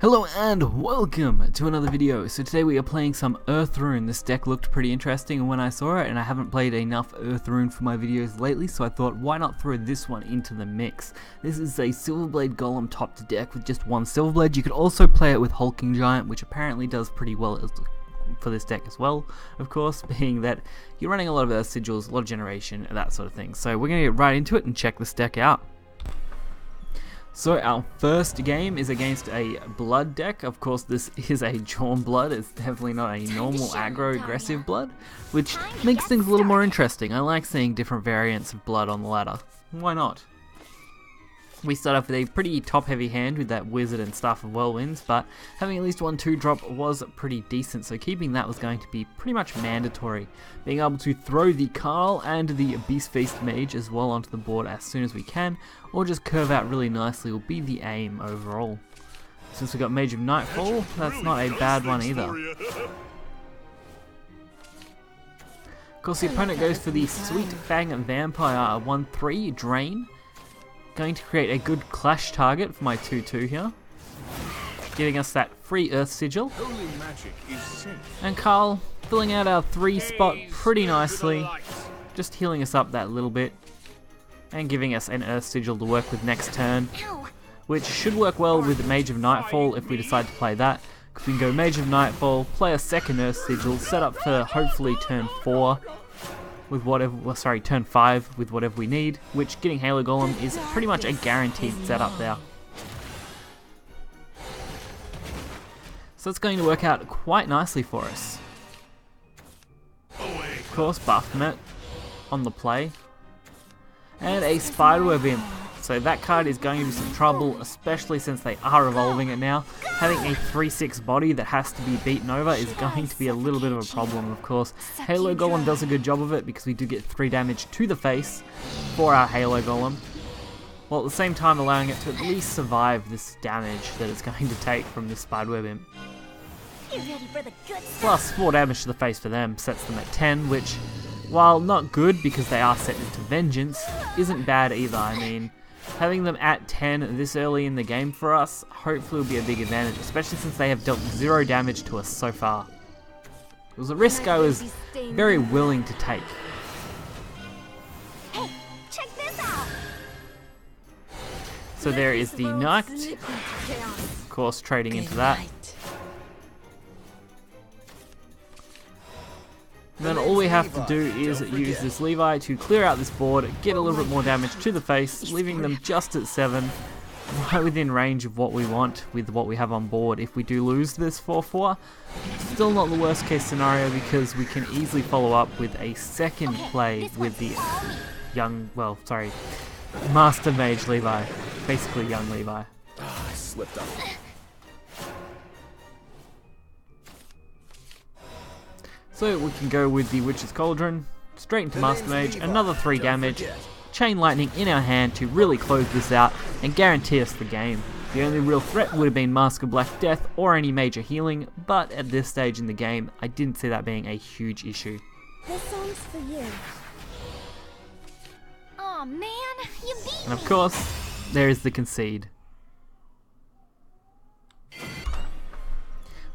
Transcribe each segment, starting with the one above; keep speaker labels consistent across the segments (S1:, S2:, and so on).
S1: Hello and welcome to another video. So today we are playing some Earth Rune. This deck looked pretty interesting when I saw it, and I haven't played enough Earth Rune for my videos lately, so I thought why not throw this one into the mix. This is a Silverblade Golem topped deck with just one Silverblade. You could also play it with Hulking Giant, which apparently does pretty well for this deck as well, of course, being that you're running a lot of Earth Sigils, a lot of generation, and that sort of thing. So we're going to get right into it and check this deck out. So our first game is against a blood deck. Of course, this is a Drawn blood. It's definitely not a normal aggro aggressive blood, which makes things a little more interesting. I like seeing different variants of blood on the ladder. Why not? We start off with a pretty top heavy hand with that Wizard and Staff of Whirlwinds, but having at least one 2-drop was pretty decent, so keeping that was going to be pretty much mandatory. Being able to throw the Carl and the Beast Feast Mage as well onto the board as soon as we can, or just curve out really nicely will be the aim overall. Since we got Mage of Nightfall, that's not a bad one either. Of course, the opponent goes for the Sweet Fang Vampire 1/3 Drain. Going to create a good clash target for my 2/2 here, giving us that free Earth Sigil. And Carl filling out our 3 spot pretty nicely, just healing us up that little bit and giving us an Earth Sigil to work with next turn, which should work well with Mage of Nightfall if we decide to play that, because we can go Mage of Nightfall, play a second Earth Sigil, set up for hopefully turn 4 with whatever, well, sorry, turn 5 with whatever we need, which getting Halo Golem is pretty much a guaranteed setup there. So it's going to work out quite nicely for us. Of course, Bahamut on the play, and a Spiderweb Imp. So that card is going to be some trouble, especially since they are evolving it now. Having a 3/6 body that has to be beaten over is going to be a little bit of a problem, of course. Halo Golem does a good job of it because we do get 3 damage to the face for our Halo Golem, while at the same time allowing it to at least survive this damage that it's going to take from this Spiderweb Imp. Plus 4 damage to the face for them sets them at 10, which, while not good because they are set into Vengeance, isn't bad either. I mean, having them at 10 this early in the game for us hopefully will be a big advantage, especially since they have dealt 0 damage to us so far. It was a risk I was very willing to take.
S2: Hey, check this out.
S1: So there is the Knight, of course trading into that. Then all we have to do is use this Levi to clear out this board, get a little bit more damage to the face, leaving them just at 7, right within range of what we want with what we have on board. If we do lose this 4/4, still not the worst case scenario because we can easily follow up with a second play with the Master Mage Levi, basically young Levi.
S3: I slipped up.
S1: So we can go with the Witch's Cauldron, straight into Master Mage, another 3 damage, Chain Lightning in our hand to really close this out and guarantee us the game. The only real threat would have been Mask of Black Death or any major healing, but at this stage in the game, I didn't see that being a huge issue.
S2: This song's for you. Aw, man, you beat me.
S1: And of course, there is the concede.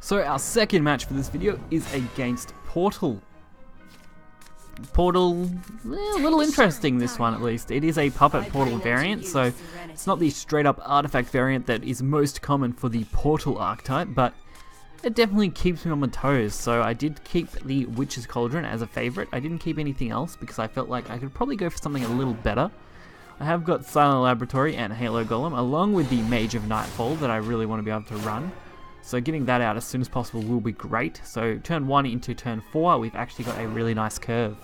S1: So our second match for this video is against Portal. Portal, a little interesting this one at least. It is a Puppet Portal variant, so it's not the straight up artifact variant that is most common for the Portal archetype, but it definitely keeps me on my toes. So I did keep the Witch's Cauldron as a favourite. I didn't keep anything else because I felt like I could probably go for something a little better. I have got Silent Laboratory and Halo Golem, along with the Mage of Nightfall that I really want to be able to run. So getting that out as soon as possible will be great. So turn 1 into turn 4, we've actually got a really nice curve.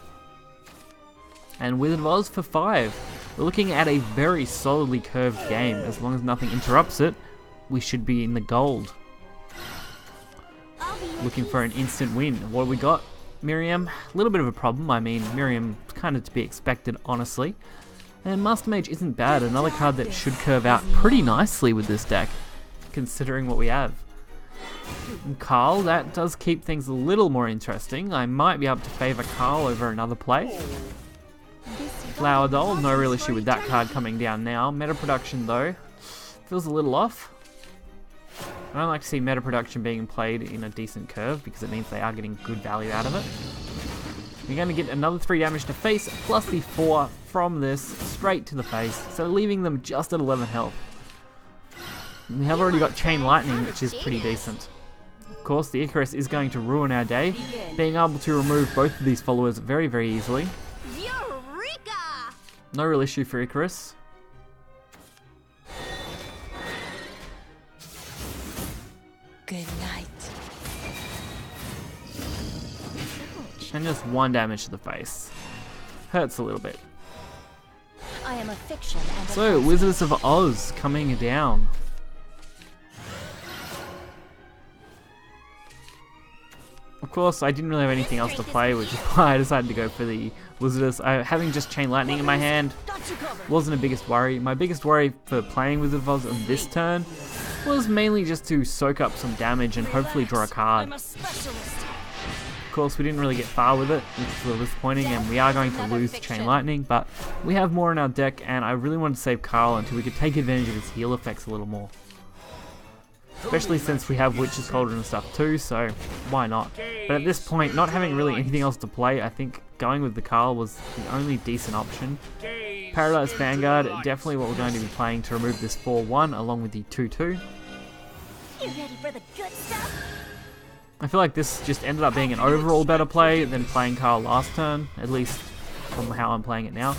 S1: And Wizard of Oz for 5. We're looking at a very solidly curved game. As long as nothing interrupts it, we should be in the gold. Looking for an instant win. What have we got? Miriam, a little bit of a problem. I mean, Miriam, kind of to be expected, honestly. And Master Mage isn't bad. Another card that should curve out pretty nicely with this deck, considering what we have. And Carl, that does keep things a little more interesting. I might be able to favour Carl over another play. Flower Doll, no real issue with that card coming down now. Meta Production though, feels a little off. I don't like to see meta production being played in a decent curve because it means they are getting good value out of it. You're going to get another 3 damage to face, plus the 4 from this straight to the face, so leaving them just at 11 health. We have already got Chain Lightning, which is pretty decent. Of course, the Icarus is going to ruin our day, being able to remove both of these followers very, very easily.
S2: Eureka!
S1: No real issue for Icarus.
S3: Good night.
S1: And just 1 damage to the face. Hurts a little bit.
S2: I am a fiction and
S1: So, Wizards of Oz coming down. Of course, I didn't really have anything else to play, which is why I decided to go for the Wizards. Having just Chain Lightning in my hand wasn't the biggest worry. My biggest worry for playing Wizards of Oz on this turn was mainly just to soak up some damage and hopefully draw a card. Of course, we didn't really get far with it, which is a little disappointing, and we are going to lose Chain Lightning, but we have more in our deck, and I really wanted to save Carl until we could take advantage of his heal effects a little more. Especially since we have Witch's Cauldron and stuff too, so why not? But at this point, not having really anything else to play, I think going with the Carl was the only decent option. Paradise Vanguard, definitely what we're going to be playing to remove this 4-1 along with the 2-2.
S2: You ready for the good stuff?
S1: I feel like this just ended up being an overall better play than playing Carl last turn, at least from how I'm playing it now.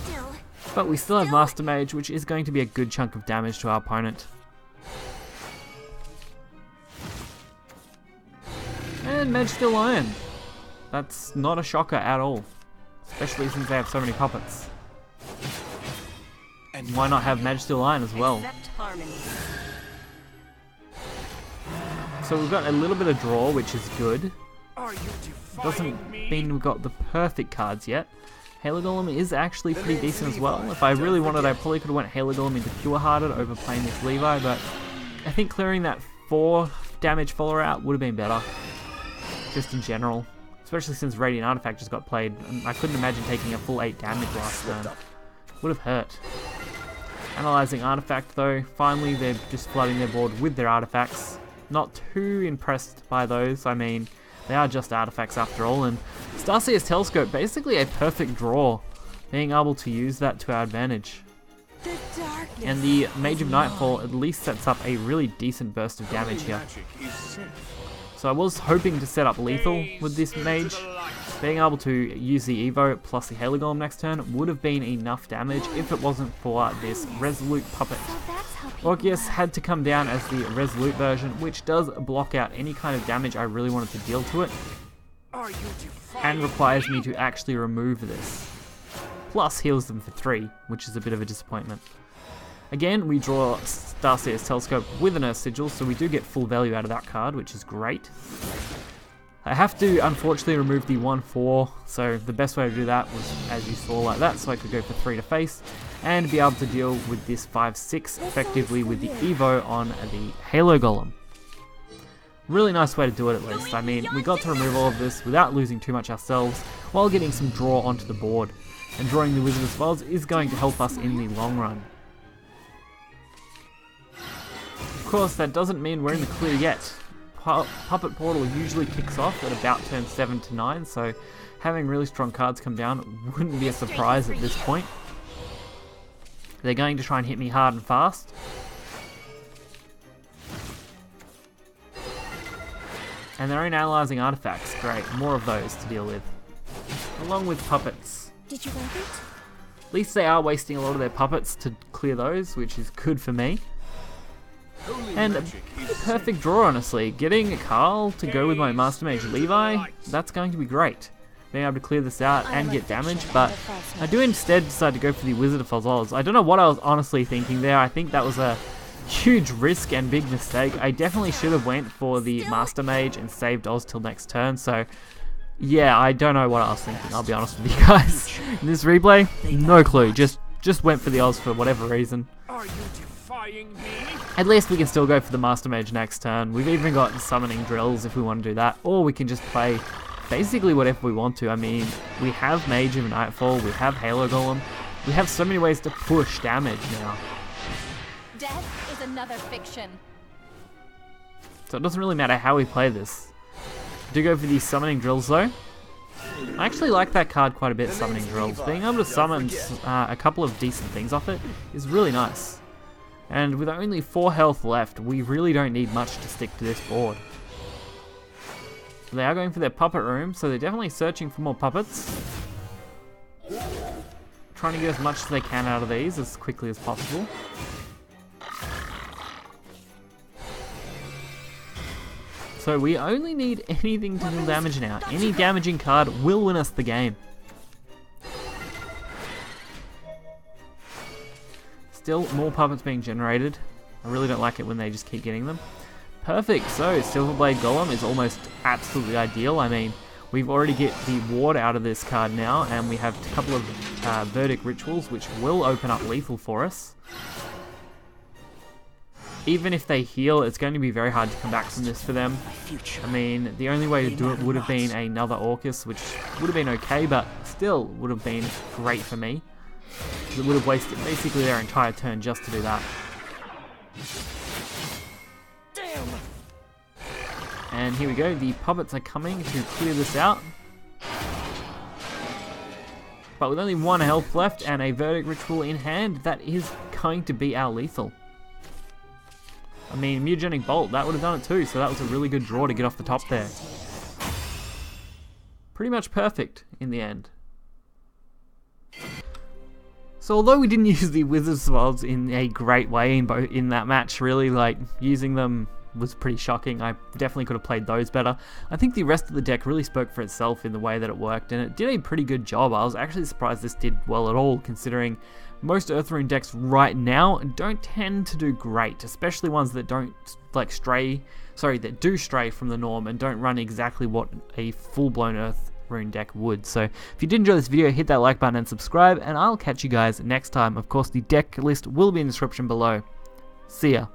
S1: But we still have Master Mage, which is going to be a good chunk of damage to our opponent. And Mage Steel Iron. That's not a shocker at all, especially since they have so many puppets. And why not have Mage Steel Iron as well? So we've got a little bit of draw, which is good. Doesn't mean we've got the perfect cards yet. Halo Golem is actually pretty decent as well. If I really wanted, I probably could have went Halo Golem into Pure Hearted over playing this Levi, but I think clearing that 4 damage follower out would have been better. Just in general. Especially since Radiant Artifact just got played. I couldn't imagine taking a full 8 damage last turn. Would have hurt. Analyzing Artifact though, finally they're just flooding their board with their artifacts. Not too impressed by those, I mean, they are just artifacts after all, and Starseer's Telescope, basically a perfect draw, being able to use that to our advantage. And the Mage of Nightfall at least sets up a really decent burst of damage here. So I was hoping to set up lethal with this Mage. Being able to use the Evo plus the Halo Golem next turn would have been enough damage if it wasn't for this Resolute Puppet. Orcus had to come down as the Resolute version, which does block out any kind of damage I really wanted to deal to it, and requires me to actually remove this. Plus heals them for 3, which is a bit of a disappointment. Again, we draw Starseer's Telescope with an Earth Sigil, so we do get full value out of that card, which is great. I have to unfortunately remove the 1-4, so the best way to do that was as you saw like that, so I could go for 3 to face and be able to deal with this 5-6 effectively with the Evo on the Halo Golem. Really nice way to do it at least. I mean, we got to remove all of this without losing too much ourselves while getting some draw onto the board, and drawing the Wizard of Oz is going to help us in the long run. Of course, that doesn't mean we're in the clear yet. Puppet Portal usually kicks off at about turn 7 to 9, so having really strong cards come down wouldn't be a surprise at this point. They're going to try and hit me hard and fast. And they're analysing artifacts. Great, more of those to deal with. Along with puppets.
S2: Did you like it?
S1: At least they are wasting a lot of their puppets to clear those, which is good for me. And a perfect draw, honestly. Getting Carl to go with my Master Mage Levi, that's going to be great. Being able to clear this out and get damage, but I do instead decide to go for the Wizard of Oz. I don't know what I was honestly thinking there. I think that was a huge risk and big mistake. I definitely should have went for the Master Mage and saved Oz till next turn, so yeah, I don't know what I was thinking, I'll be honest with you guys. In this replay, no clue. Just went for the Oz for whatever reason. At least we can still go for the Master Mage next turn. We've even got summoning drills if we want to do that, or we can just play basically whatever we want to. I mean, we have Mage of Nightfall, we have Halo Golem, we have so many ways to push damage now.
S3: Death is another fiction.
S1: So it doesn't really matter how we play this. Do go for these summoning drills though. I actually like that card quite a bit, summoning drills. Being able to summon a couple of decent things off it is really nice. And with only 4 health left, we really don't need much to stick to this board. They are going for their puppet room, so they're definitely searching for more puppets. Trying to get as much as they can out of these as quickly as possible. So we only need anything to deal damage now. Any damaging card will win us the game. Still more puppets being generated. I really don't like it when they just keep getting them. Perfect, so Silverblade Golem is almost absolutely ideal. I mean, we've already get the ward out of this card now, and we have a couple of Verdict Rituals which will open up lethal for us. Even if they heal, it's going to be very hard to come back from this for them. I mean, the only way to do it would have been another Orcus, which would have been okay, but still would have been great for me. It would have wasted basically their entire turn just to do that. And here we go, the puppets are coming to clear this out. But with only 1 health left and a Verdict Ritual in hand, that is going to be our lethal. I mean, Mutagenic Bolt, that would have done it too, so that was a really good draw to get off the top there. Pretty much perfect in the end. So although we didn't use the Wizard's Swords in a great way in that match, really, like, using them was pretty shocking. I definitely could have played those better. I think the rest of the deck really spoke for itself in the way that it worked, and it did a pretty good job. I was actually surprised this did well at all, considering most Earthrune decks right now don't tend to do great, especially ones that don't that do stray from the norm and don't run exactly what a full-blown Earthrune deck would. So if you did enjoy this video, hit that like button and subscribe, and I'll catch you guys next time. Of course, the deck list will be in the description below. See ya.